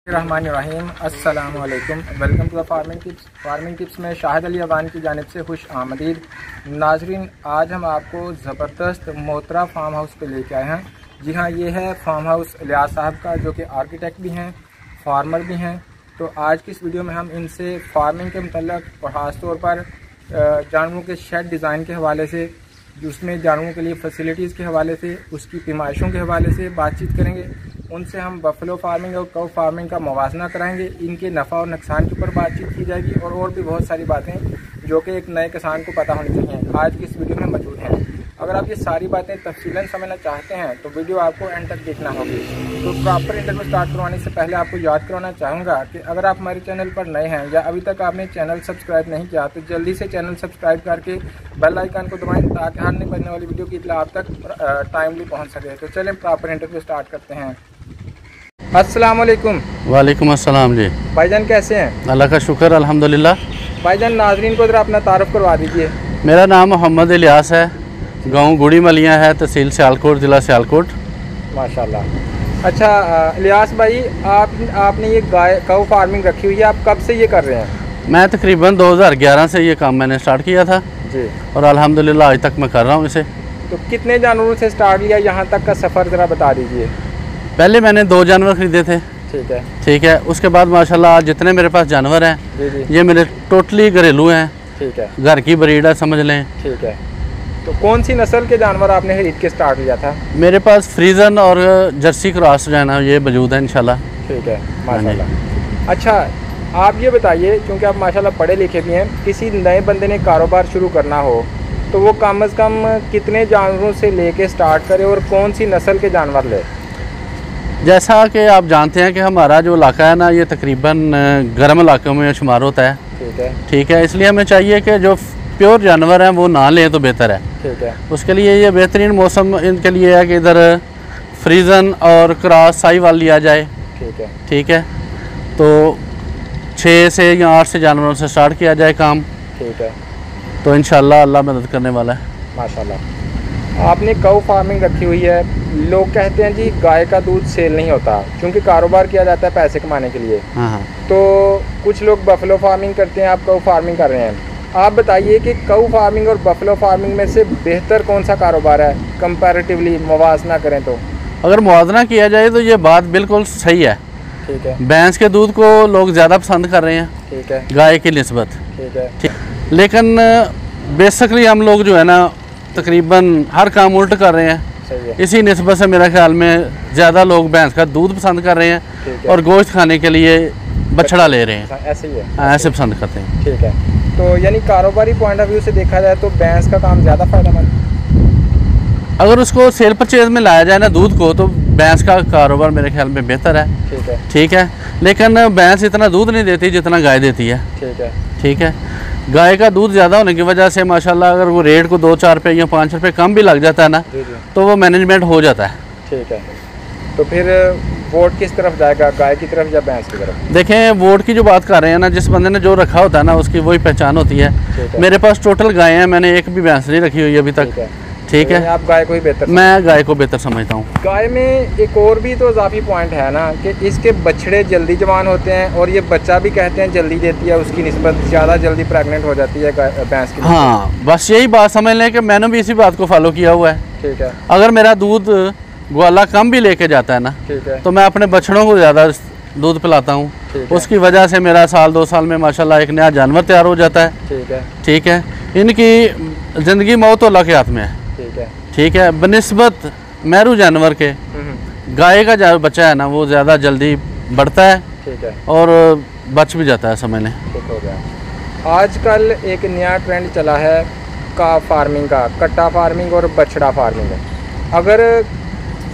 रहमानिर्रहीम अस्सलाम वालेकुम। Welcome to the farming tips में शाहिद अली अवान की जानिब से खुश आमदीद। नाजरीन, आज हम आपको ज़बरदस्त मोतरा फार्म हाउस पे लेके आए हैं। जी हाँ, ये है फार्म हाउस इलियास साहब का, जो कि आर्किटेक्ट भी हैं, फार्मर भी हैं। तो आज की इस वीडियो में हम इनसे फार्मिंग के मतलब और ख़ास तौर पर जानवरों के शेड डिज़ाइन के हवाले से, उसमें जानवरों के लिए फैसिलिटीज़ के हवाले से, उसकी पैमाइशों के हवाले से बातचीत करेंगे। उनसे हम बफलो फार्मिंग और कव फार्मिंग का मुवाजना कराएंगे, इनके नफ़ा और नुकसान के ऊपर बातचीत की जाएगी और भी बहुत सारी बातें जो कि एक नए किसान को पता होनी चाहिए, आज की इस वीडियो में मौजूद हैं। अगर आप ये सारी बातें तफसीलन समझना चाहते हैं तो वीडियो आपको एंड तक देखना होगी। तो प्रॉपर इंटरव्यू स्टार्ट करवाने से पहले आपको याद करवाना चाहूँगा कि अगर आप हमारे चैनल पर नए हैं या अभी तक आपने चैनल सब्सक्राइब नहीं किया तो जल्दी से चैनल सब्सक्राइब करके बेल आइकन को दबाएं ताकि आने बनने वाली वीडियो की इत्तला आप तक टाइमली पहुँच सके। तो चलें प्रॉपर इंटरव्यू स्टार्ट करते हैं। अस्सलाम वालेकुम। वालेकुम अस्सलाम जी। भाईजान कैसे हैं? अल्लाह का शुक्र अल्हम्दुलिल्लाह। भाईजान नाजरीन को ज़रा अपना तारुफ करवा दीजिए। मेरा नाम मोहम्मद इलियास है, गांव गुड़ी मलियाँ है, तहसील सियालकोट, ज़िला सियालकोट। माशाल्लाह। अच्छा इलियास भाई, आपने ये गाय कव फार्मिंग रखी हुई है, आप कब से ये कर रहे हैं? मैं तकरीबन 2011 से ये काम मैंने स्टार्ट किया था जी, और अल्हम्दुलिल्लाह आज तक मैं कर रहा हूँ इसे। तो कितने जानवरों से स्टार्ट लिया, यहाँ तक का सफ़र ज़रा बता दीजिए। पहले मैंने 2 जानवर ख़रीदे थे। ठीक है। उसके बाद माशाल्लाह जितने मेरे पास जानवर हैं ये मेरे टोटली घरेलू हैं। ठीक है, घर की ब्रीड है समझ लें। ठीक है। तो कौन सी नस्ल के जानवर आपने खरीद के स्टार्ट किया था? मेरे पास फ्रीजन और जर्सी क्रॉस जो है ना ये मौजूद है इंशाल्लाह। ठीक है, माशाल्लाह। अच्छा आप ये बताइए, क्योंकि आप माशाल्लाह पढ़े लिखे भी हैं, किसी नए बंदे ने कारोबार शुरू करना हो तो वो कम अज़ कम कितने जानवरों से लेके स्टार्ट करे और कौन सी नस्ल के जानवर ले? जैसा कि आप जानते हैं कि हमारा जो इलाका है ना ये तकरीबन गर्म इलाकों में शुमार होता है। ठीक है, इसलिए हमें चाहिए कि जो प्योर जानवर हैं वो ना लें तो बेहतर है। ठीक है, उसके लिए ये बेहतरीन मौसम इनके लिए है कि इधर फ्रीजन और क्रॉस साहिवाल लिया जाए। ठीक है, तो 6 से या 8 से जानवरों से स्टार्ट किया जाए काम। ठीक है, तो इंशाल्लाह अल्लाह मदद करने वाला है। माशाल्लाह। आपने कव फार्मिंग रखी हुई है, लोग कहते हैं जी गाय का दूध सेल नहीं होता क्योंकि कारोबार किया जाता है पैसे कमाने के लिए। हाँ। तो कुछ लोग बफलो फार्मिंग करते हैं, आप कव फार्मिंग कर रहे हैं। आप बताइए कि कव फार्मिंग और बफलो फार्मिंग में से बेहतर कौन सा कारोबार है कंपैरेटिवली, मुवाजना करें तो? अगर मुवाजना किया जाए तो ये बात बिल्कुल सही है। ठीक है, भैंस के दूध को लोग ज़्यादा पसंद कर रहे हैं। ठीक है, गाय की निस्बत। ठीक है, लेकिन बेसिकली हम लोग जो है ना तकरीबन हर काम उल्ट कर रहे हैं। सही है। इसी निस्बत से मेरा ख्याल में ज़्यादा लोग भैंस का दूध पसंद कर रहे हैं और गोश्त खाने के लिए बछड़ा ले रहे हैं। ऐसे ही है, ऐसे पसंद करते हैं। ठीक है, तो यानी कारोबारी पॉइंट ऑफ व्यू से देखा जाए तो भैंस का काम ज़्यादा फ़ायदेमंद। अगर उसको सेल परचेज में लाया जाए ना दूध को तो भैंस का कारोबार मेरे ख्याल में बेहतर है। ठीक है। ठीक है, लेकिन भैंस इतना दूध नहीं देती जितना गाय देती है। ठीक है। ठीक है, गाय का दूध ज़्यादा होने की वजह से माशाल्लाह अगर वो रेट को 2-4 रुपये या 5 रुपये कम भी लग जाता है ना तो वो मैनेजमेंट हो जाता है। ठीक है, तो फिर वोट किस तरफ जाएगा, गाय की तरफ या भैंस की तरफ? देखें, वोट की जो बात कर रहे हैं ना, जिस बंदे ने जो रखा होता है ना उसकी वही पहचान होती है। मेरे पास टोटल गाय हैं, मैंने एक भी भैंस नहीं रखी हुई अभी तक। ठीक है, आप गाय को ही बेहतर? मैं गाय को बेहतर समझता हूँ। गाय में एक और भी तो इजाफी पॉइंट है ना कि इसके बछड़े जल्दी जवान होते हैं और ये बच्चा भी कहते हैं जल्दी देती है, उसकी निस्बत ज़्यादा जल्दी प्रेग्नेंट हो जाती है भैंस की। हाँ, बस यही बात समझ लें कि मैंने भी इसी बात को फॉलो किया हुआ है। ठीक है, अगर मेरा दूध ग्वाला कम भी लेके जाता है ना तो मैं अपने बछड़ों को ज़्यादा दूध पिलाता हूँ। उसकी वजह से मेरा 1-2 साल में माशाल्लाह एक नया जानवर तैयार हो जाता है। ठीक है। ठीक है, इनकी ज़िंदगी मौत तो अल्लाह के हाथ में है। ठीक है। ठीक है, बनिस्बत मेहरू जानवर के गाय का जो बच्चा है ना वो ज़्यादा जल्दी बढ़ता है। ठीक है, और बच भी जाता है समझ लें। ठीक हो गया। आजकल एक नया ट्रेंड चला है का फार्मिंग का, कट्टा फार्मिंग और बछड़ा फार्मिंग। अगर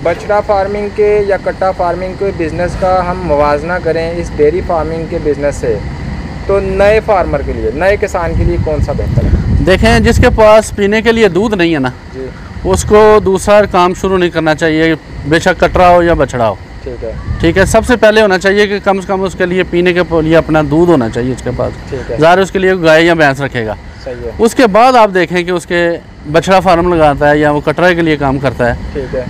बछड़ा फार्मिंग के या कट्टा फार्मिंग के बिज़नेस का हम मुवाजना करें इस डेयरी फार्मिंग के बिज़नेस से तो नए फार्मर के लिए, नए किसान के लिए कौन सा बेहतर है? देखें, जिसके पास पीने के लिए दूध नहीं है ना जी, उसको दूसरा काम शुरू नहीं करना चाहिए, बेशक कटरा हो या बछड़ा हो। ठीक है। ठीक है, सबसे पहले होना चाहिए कि कम से कम उसके लिए पीने के लिए अपना दूध होना चाहिए उसके पास। ज़ाहिर उसके लिए गाय या भैंस रखेगा। सही है। उसके बाद आप देखें कि उसके बछड़ा फार्म लगाता है या वो कटरा के लिए काम करता है। ठीक है,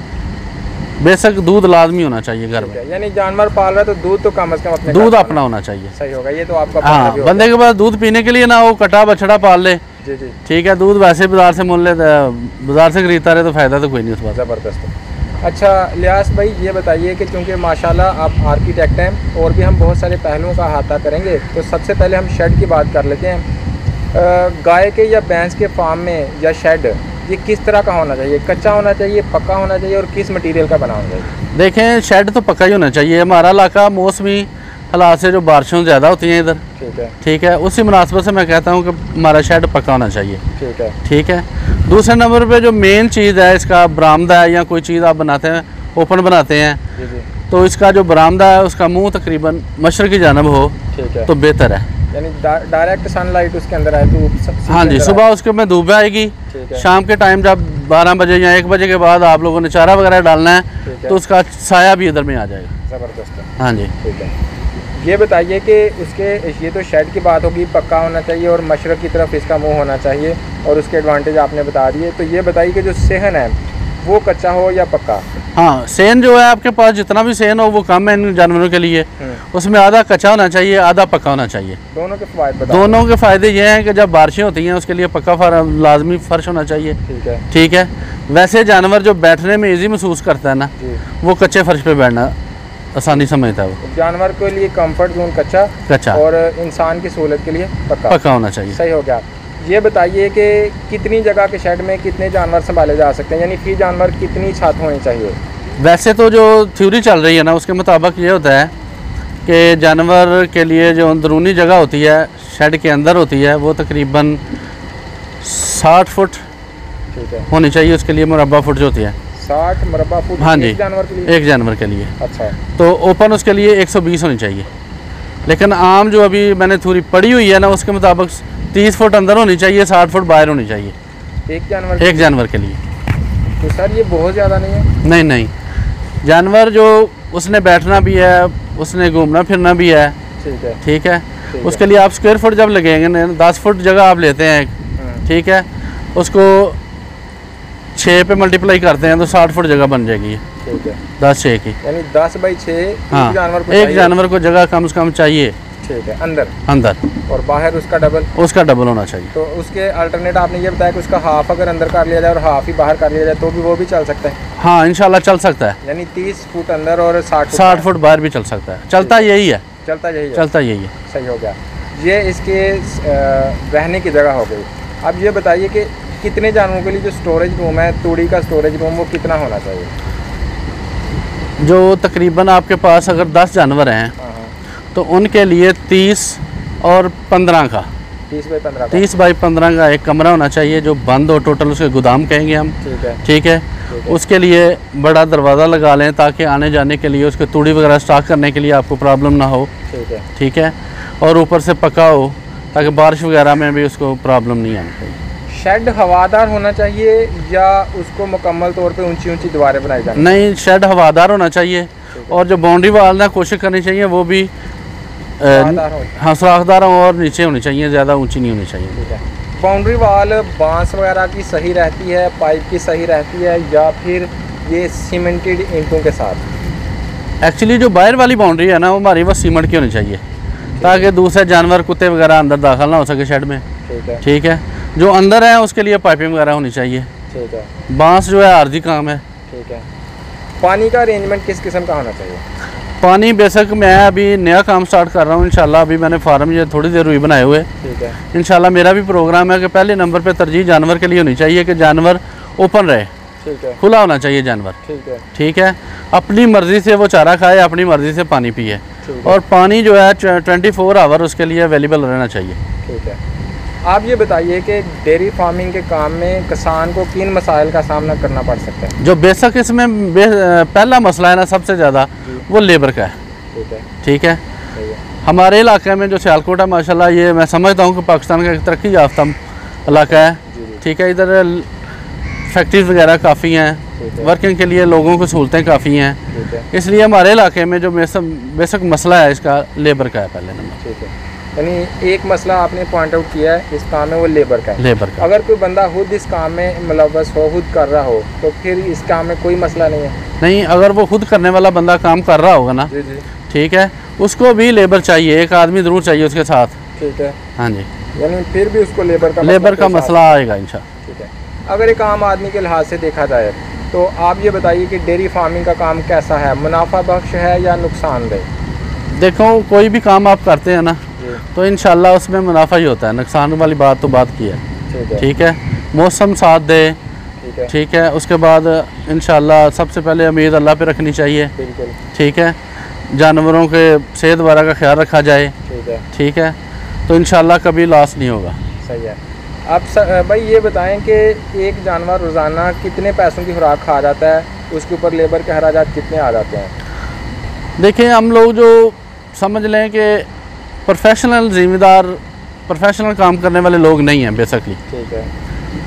बेशक दूध लाजमी होना चाहिए घर में। यानी जानवर पाल रहा है तो दूध तो कम से कम अपने दूध अपना होना चाहिए। सही होगा, ये तो आपका हाँ, बंदे के पास दूध पीने के लिए ना वो कटा बछड़ा पाल ले, जी जी, ठीक है, दूध वैसे बाजार से मोल ले, बाजार से खरीदता रहे तो फ़ायदा तो कोई नहीं उस बात। ज़बरदस्त। अच्छा लियास भाई, ये बताइए कि चूँकि माशाल्लाह आप आर्किटेक्ट हैं और भी हम बहुत सारे पहलुओं का अहाता करेंगे, तो सबसे पहले हम शेड की बात कर लेते हैं। गाय के या भैंस के फार्म में या शेड, ये किस तरह का होना चाहिए? कच्चा होना चाहिए, पक्का होना चाहिए, और किस मटेरियल का बना होना चाहिए? देखें, शेड तो पक्का ही होना चाहिए। हमारा इलाका मौसमी हालात से जो बारिशों ज़्यादा होती हैं इधर, ठीक है, उसी मुनासबत से मैं कहता हूँ कि हमारा शेड पक्का होना चाहिए। ठीक है। दूसरे नंबर पे जो मेन चीज़ है इसका, बरामदा है या कोई चीज़ आप बनाते हैं, ओपन बनाते हैं, तो इसका जो बरामदा है उसका मुंह तकरीबन मशरक़ की जानब हो तो बेहतर है। यानी डायरेक्ट सनलाइट उसके अंदर आए तो। हाँ जी, सुबह उसके में धूप आएगी, शाम के टाइम जब 12 बजे या 1 बजे के बाद आप लोगों ने चारा वगैरह डालना है तो उसका साया भी इधर में आ जाएगा। ज़बरदस्त। हाँ जी, ठीक है। ये बताइए कि उसके, ये तो शेड की बात होगी, पक्का होना चाहिए और मशरक़ की तरफ इसका मुंह होना चाहिए, और उसके एडवांटेज आपने बता दिए। तो ये बताइए कि जो सेहन है वो कच्चा हो या पक्का? हाँ, सेहन जो है आपके पास जितना भी सेहन हो वो कम है इन जानवरों के लिए, उसमें आधा कच्चा होना चाहिए, आधा पक्का होना चाहिए। दोनों के फ़ायदे बताओ। दोनों के फ़ायदे ये हैं कि जब बारिशें होती हैं उसके लिए पक्का लाजमी फर्श होना चाहिए। ठीक है। वैसे जानवर जो बैठने में ईजी महसूस करता है ना, वो कच्चे फर्श पे बैठना आसानी समझता है। वो जानवर के लिए कंफर्ट जोन कच्चा और इंसान की सहूलत के लिए पक्का होना चाहिए। सही हो गया। ये बताइए कि कितनी जगह के शेड में कितने जानवर संभाले जा सकते हैं, यानी फी जानवर कितनी छत होनी चाहिए? वैसे तो जो थ्योरी चल रही है ना उसके मुताबिक ये होता है कि जानवर के लिए जो अंदरूनी जगह होती है शेड के अंदर होती है वो तकरीबन 60 फुट होनी चाहिए। उसके लिए मुरब्बा फुट जो होती है 60 मुरब्बा फुट। हाँ जी, एक जानवर के लिए? एक जानवर के लिए। अच्छा। तो ओपन उसके लिए 120 होनी चाहिए, लेकिन आम जो अभी मैंने थ्योरी पढ़ी हुई है ना उसके मुताबिक 30 फुट अंदर होनी चाहिए, 60 फुट बाहर होनी चाहिए एक जानवर के लिए। तो सर ये बहुत ज़्यादा नहीं है? नहीं, जानवर जो उसने बैठना भी है, उसने घूमना फिरना भी है। ठीक है। उसके लिए आप स्क्वायर फुट जब लगेंगे ना, 10 फुट जगह आप लेते हैं, ठीक है, उसको 6 पे मल्टीप्लाई करते हैं तो 60 फुट जगह बन जाएगी। 10 6 की, यानी 10 बाई 6। हाँ, एक जानवर को जगह कम से कम चाहिए। ठीक है। अंदर और बाहर उसका डबल होना चाहिए। तो उसके अल्टरनेट आपने ये बताया कि उसका हाफ अगर अंदर कर लिया जाए और हाफ ही बाहर कर लिया जाए तो भी वो भी चल सकता है? हाँ, इंशाल्लाह चल सकता है। यानी 30 फुट अंदर और 60 फुट बाहर भी चल सकता है। चलता यही है। सही हो गया। ये इसके रहने की जगह हो गई। अब ये बताइए कि कितने जानवरों के लिए जो स्टोरेज रूम है, तूड़ी का स्टोरेज रूम, वो कितना होना चाहिए? जो तकरीबन आपके पास अगर 10 जानवर हैं तो उनके लिए 30 और 15 का 30 बाई 15 का एक कमरा होना चाहिए जो बंद हो, टोटल उसके गोदाम कहेंगे हम। ठीक है। उसके लिए बड़ा दरवाज़ा लगा लें ताकि आने जाने के लिए, उसके तूड़ी वगैरह स्टॉक करने के लिए आपको प्रॉब्लम ना हो। ठीक है। और ऊपर से पक्का हो ताकि बारिश वगैरह में भी उसको प्रॉब्लम नहीं आनी चाहिए। शेड हवादार होना चाहिए या उसको मुकम्मल तौर पे ऊंची ऊंची दीवारें बनाई जानी? नहीं, शेड हवादार होना चाहिए और जो बाउंड्री वाल ना कोशिश करनी चाहिए वो भी हाँ सुराखदार और नीचे होनी चाहिए, ज़्यादा ऊंची नहीं होनी चाहिए। बाउंड्री वाल बांस वगैरह की सही रहती है, पाइप की सही रहती है, या फिर ये सीमेंटेड ईंटों के साथ? एक्चुअली जो बाहर वाली बाउंड्री है ना वो हमारी वो सीमेंट की होनी चाहिए ताकि दूसरे जानवर कुत्ते वगैरह अंदर दाखिल ना हो सके शेड में। ठीक है। जो अंदर है उसके लिए पाइपिंग वगैरह होनी चाहिए। बांस जो है आर्जी काम है। ठीक है। पानी का अरेंजमेंट किस किस्म का होना चाहिए? पानी बेशक मैं अभी नया काम स्टार्ट कर रहा हूँ इंशाल्लाह। अभी मैंने फार्म ये थोड़ी देर हुई बनाए हुए। ठीक है। इंशाल्लाह मेरा भी प्रोग्राम है कि पहले नंबर पे तरजीह जानवर के लिए होनी चाहिए कि जानवर ओपन रहे। ठीक है। खुला होना चाहिए जानवर। ठीक है। ठीक है। अपनी मर्ज़ी से वो चारा खाए, अपनी मर्ज़ी से पानी पिए, और पानी जो है 24 आवर उसके लिए अवेलेबल रहना चाहिए। ठीक है। आप ये बताइए कि डेयरी फार्मिंग के काम में किसान को किन मसाइल का सामना करना पड़ सकता है? जो बेशक इसमें पहला मसला है ना सबसे ज़्यादा वो लेबर का है। ठीक है। हमारे इलाके में जो सियालकोट है माशाल्लाह, ये मैं समझता हूँ कि पाकिस्तान का एक तरक्की याफ्ता इलाका है। ठीक है। इधर फैक्ट्रीज वगैरह काफ़ी हैं, वर्किंग के लिए लोगों को सहूलतें काफ़ी हैं, इसलिए हमारे इलाके में जो बेशक मसला है इसका लेबर का है पहले नंबर। यानी एक मसला आपने पॉइंट आउट किया है इस काम में, वो लेबर का है। लेबर का। अगर कोई बंदा खुद इस काम में मुलव्वस हो, खुद कर रहा हो, तो फिर इस काम में कोई मसला नहीं है? नहीं, अगर वो खुद करने वाला बंदा काम कर रहा होगा ना, जी जी, ठीक है, उसको भी लेबर चाहिए, एक आदमी ज़रूर चाहिए उसके साथ। ठीक है, हाँ जी, यानी फिर भी उसको लेबर का मसला आएगा इंशाल्लाह। ठीक है। अगर एक आम आदमी के लिहाज से देखा जाए तो आप ये बताइए कि डेयरी फार्मिंग का काम कैसा है, मुनाफा बख्श है या नुकसानदेह? देखो, कोई भी काम आप करते हैं ना तो इंशाल्लाह उसमें मुनाफा ही होता है, नुकसान वाली बात तो बात की है। ठीक है, मौसम साथ दे, ठीक है, उसके बाद इंशाल्लाह सबसे पहले उम्मीद अल्लाह पे रखनी चाहिए। बिल्कुल, ठीक है, जानवरों के सेहत वगैरह का ख्याल रखा जाए। ठीक है, तो इंशाल्लाह कभी लॉस नहीं होगा। सही है। आप भाई ये बताएं कि एक जानवर रोज़ाना कितने पैसों की खुराक खा जाता है, उसके ऊपर लेबर के अखराजात कितने आ जाते हैं? देखिए, हम लोग जो समझ लें कि प्रोफेशनल ज़िम्मेदार प्रोफेशनल काम करने वाले लोग नहीं हैं बेसिकली। ठीक है,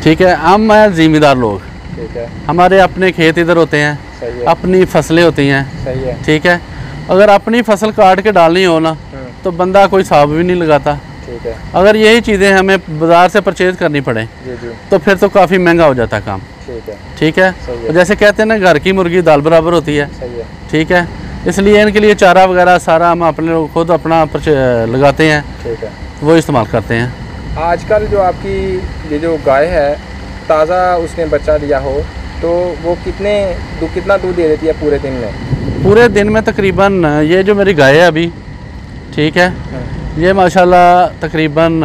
ठीक है, हम हैं ज़िम्मेदार लोग। ठीक है, हमारे अपने खेत इधर होते हैं, सही है, अपनी फसलें होती हैं। सही है, ठीक है, अगर अपनी फसल काट के डालनी हो ना तो बंदा कोई हिसाब भी नहीं लगाता। ठीक है, अगर यही चीज़ें हमें बाज़ार से परचेज़ करनी पड़े जी जी, तो फिर तो काफ़ी महंगा हो जाता काम। ठीक है, ठीक है, तो जैसे कहते हैं ना, घर की मुर्गी दाल बराबर होती है। सही है, ठीक है, इसलिए इनके लिए चारा वगैरह सारा हम अपने लोग खुद अपना लगाते हैं। ठीक है, वो इस्तेमाल करते हैं। आजकल जो आपकी ये जो गाय है, ताज़ा उसने बच्चा दिया हो तो वो कितना दूध दे देती है पूरे दिन में? पूरे दिन में तकरीबन, ये जो मेरी गाय है अभी, ठीक है, ये माशाल्लाह तकरीबन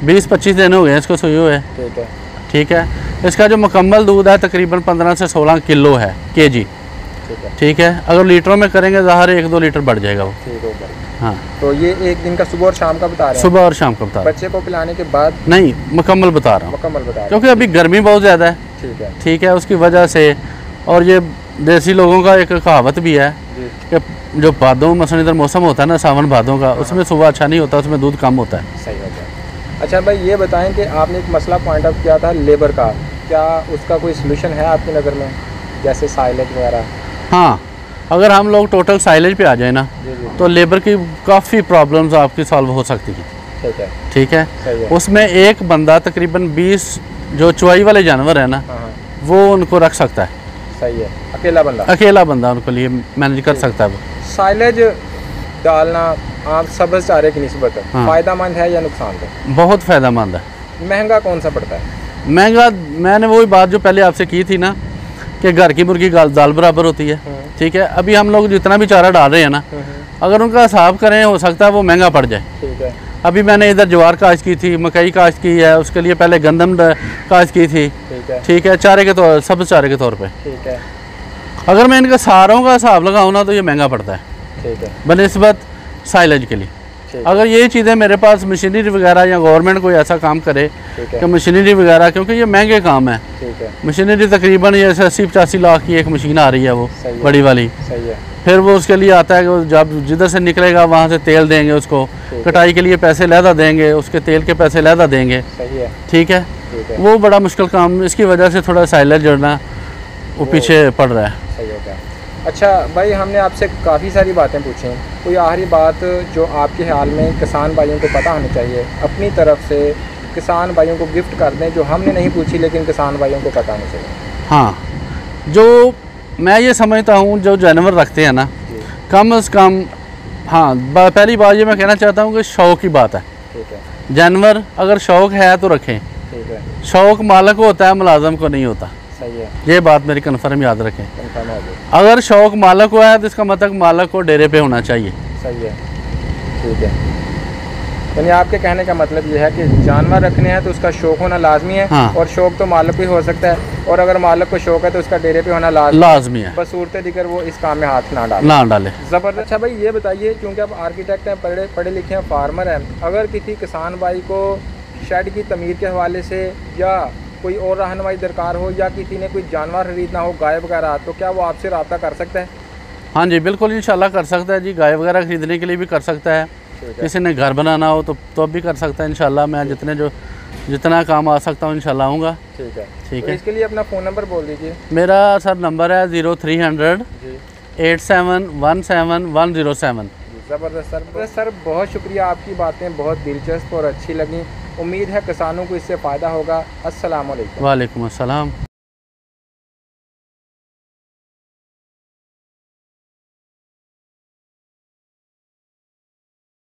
20-25 दिन हो गए इसको सोए हुए। ठीक है, ठीक है, इसका जो मुकम्मल दूध है तकरीबन 15 से 16 किलो है, केजी। ठीक है, ठीक है, अगर लीटरों में करेंगे ज़ाहिर 1-2 लीटर बढ़ जाएगा वो। ठीक होगा। हाँ, तो ये एक दिन का सुबह और शाम का बता रहे हैं? सुबह और शाम का बता रहा हूँ। बच्चे को पिलाने के बाद? नहीं, मुकम्मल बता रहा हूँ, मुकम्मल बता रहे हैं, क्योंकि अभी गर्मी बहुत ज़्यादा है। ठीक है, ठीक है, उसकी वजह से, और ये देसी लोगों का एक कहावत भी है कि जो भादों मसलन इधर मौसम होता है ना, सावन भादों का, उसमें सुबह अच्छा नहीं होता, उसमें दूध कम होता है। सही होता है। अच्छा भाई, ये बताएं कि आपने एक मसला पॉइंट आउट किया था लेबर का, क्या उसका कोई सलूशन है आपकी नज़र में, जैसे साइलेज वगैरह? हाँ, अगर हम लोग टोटल साइलेज पे आ जाए ना तो लेबर की काफ़ी प्रॉब्लम्स आपकी सॉल्व हो सकती है। ठीक है, ठीक है, उसमें एक बंदा तकरीबन 20 जो चुवाई वाले जानवर है ना, वो उनको रख सकता है। सही है, अकेला बंदा उनको लिए मैनेज कर सकता है। वो साइलेज डालना आप सब्ज़ चारे की निस्बत फ़ायदेमंद है या नुकसानदेह? बहुत फ़ायदेमंद है। महंगा कौन सा पड़ता है? महंगा, मैंने वही बात जो पहले आपसे की थी ना कि घर की मुर्गी दाल बराबर होती है। ठीक है, अभी हम लोग जितना भी चारा डाल रहे हैं ना, अगर उनका हिसाब करें हो सकता है वो महंगा पड़ जाए। ठीक है, अभी मैंने इधर ज्वार काश्त की थी, मकई काश्त की है, उसके लिए पहले गंदम काश्त की थी। ठीक है, चारे के तौर, सब चारे के तौर पे। ठीक है, अगर मैं इनका सारों का हिसाब लगाऊँ ना तो ये महंगा पड़ता है। ठीक है, बनिस्बत साइलेज के लिए। अगर ये चीज़ें मेरे पास मशीनरी वगैरह या गवर्नमेंट कोई ऐसा काम करे कि मशीनरी वगैरह, क्योंकि ये महंगे काम है। ठीक है, मशीनरी तकरीबन ये 80-85 लाख की एक मशीन आ रही है, वो बड़ी वाली। सही है, फिर वो उसके लिए आता है कि जब जिधर से निकलेगा वहाँ से तेल देंगे उसको, कटाई के लिए पैसे लहदा देंगे, उसके तेल के पैसे लहदा देंगे। सही है, ठीक है, वो बड़ा मुश्किल काम, इसकी वजह से थोड़ा साइलेज जो है ना वो पीछे पड़ रहा है। सही होगा। अच्छा भाई, हमने आपसे काफ़ी सारी बातें पूछी, कोई आखिरी बात जो आपके ख्याल में किसान भाइयों को पता होनी चाहिए, अपनी तरफ से किसान भाइयों को गिफ्ट कर दें, जो हमने नहीं पूछी लेकिन किसान भाइयों को पता होनी चाहिए? हाँ, जो मैं ये समझता हूँ, जो जानवर रखते हैं ना, कम से कम, हाँ, पहली बात ये मैं कहना चाहता हूँ कि शौक़ की बात है। ठीक है, जानवर अगर शौक़ है तो रखें। ठीक है, शौक़ मालिक को होता है, मुलाजम को नहीं होता। सही है, ये बात मेरी कन्फर्म याद रखें। कन्फर्म हो गई। अगर शौक़ मालिक को है तो इसका मतलब मालिक को डेरे पे होना चाहिए। सही है, ठीक है, यानी आपके कहने का मतलब ये है कि जानवर रखने हैं तो उसका शौक़ होना लाजमी है। हाँ। और शौक़ तो मालिक भी हो सकता है, और अगर मालिक को शौक़ है तो उसका डेरे पे होना लाजमी है। बस सूरत दिकर वो इस काम में हाथ ना डाले। ज़बरदस्त। अच्छा भाई, ये बताइए, क्योंकि आप आर्किटेक्ट हैं, पढ़े लिखे हैं, फार्मर हैं, अगर किसी किसान भाई को शेड की तमीर के हवाले से या कोई और रहनुमाई दरकार हो, या किसी ने कोई जानवर खरीदना हो, गाय वगैरह, तो क्या वो आपसे रब्ता कर सकता है? हाँ जी, बिल्कुल, इंशाल्लाह कर सकता है जी। गाय वगैरह खरीदने के लिए भी कर सकता है, किसी ने घर बनाना हो तो भी कर सकता है। इंशाल्लाह मैं जितना काम आ सकता हूँ इंशाल्लाह आऊँगा। ठीक है, ठीक है। है, इसके लिए अपना फ़ोन नंबर बोल दीजिए। मेरा सर नंबर है 0300 87177107। ज़बरदस्त सर। सर बहुत शुक्रिया, आपकी बातें बहुत दिलचस्प और अच्छी लगी। उम्मीद है किसानों को इससे फ़ायदा होगा। अस्सलाम वालेकुम। वालेकुम अस्सलाम।